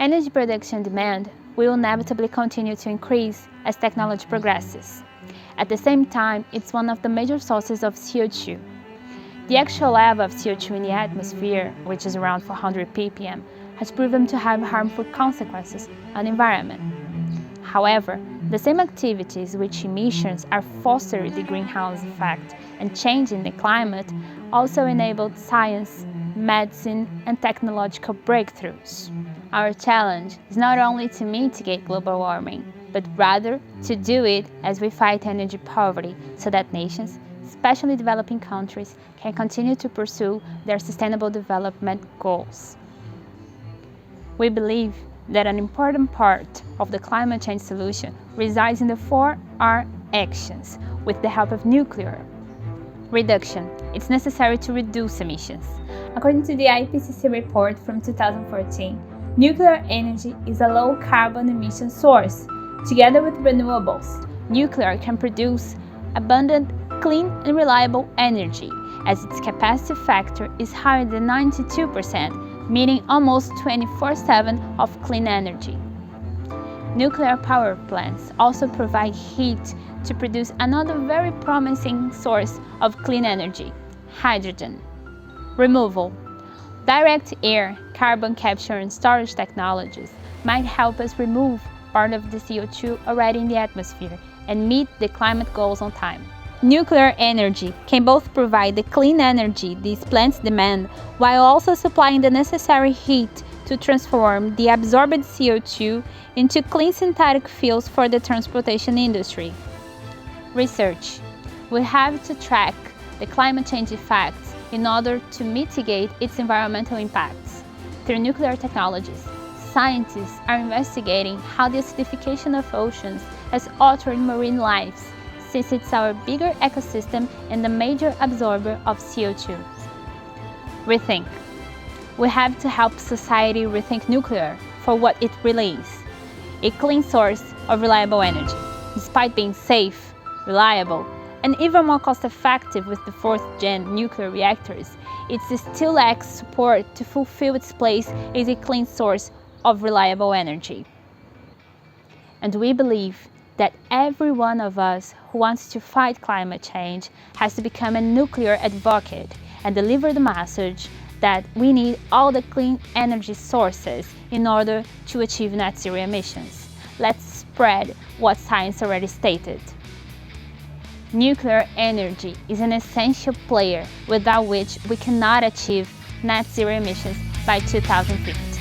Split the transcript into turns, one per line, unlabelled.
Energy production demand will inevitably continue to increase as technology progresses. At the same time, it's one of the major sources of CO2. The actual level of CO2 in the atmosphere, which is around 400 ppm, has proven to have harmful consequences on the environment. However, the same activities which emissions are fostering the greenhouse effect and changing the climate also enabled science, medicine, and technological breakthroughs. Our challenge is not only to mitigate global warming, but rather to do it as we fight energy poverty so that nations, especially developing countries, can continue to pursue their sustainable development goals. We believe that an important part of the climate change solution resides in the 4R actions with the help of nuclear. Reduction. It's necessary to reduce emissions. According to the IPCC report from 2014, nuclear energy is a low-carbon emission source. Together with renewables, nuclear can produce abundant, clean and reliable energy, as its capacity factor is higher than 92%, meaning almost 24/7 of clean energy. Nuclear power plants also provide heat to produce another very promising source of clean energy, hydrogen. Removal. Direct air, carbon capture and storage technologies might help us remove part of the CO2 already in the atmosphere and meet the climate goals on time. Nuclear energy can both provide the clean energy these plants demand while also supplying the necessary heat to transform the absorbed CO2 into clean synthetic fuels for the transportation industry. Research. We have to track the climate change effects in order to mitigate its environmental impacts. Through nuclear technologies, scientists are investigating how the acidification of oceans has altered marine lives, since it's our bigger ecosystem and the major absorber of CO2. Rethink. We have to help society rethink nuclear for what it really is: a clean source of reliable energy. Despite being safe, reliable, and even more cost-effective with the 4th-gen nuclear reactors, it still lacks support to fulfill its place as a clean source of reliable energy. And we believe that every one of us who wants to fight climate change has to become a nuclear advocate and deliver the message that we need all the clean energy sources in order to achieve net zero emissions. Let's spread what science already stated. Nuclear energy is an essential player without which we cannot achieve net zero emissions by 2050.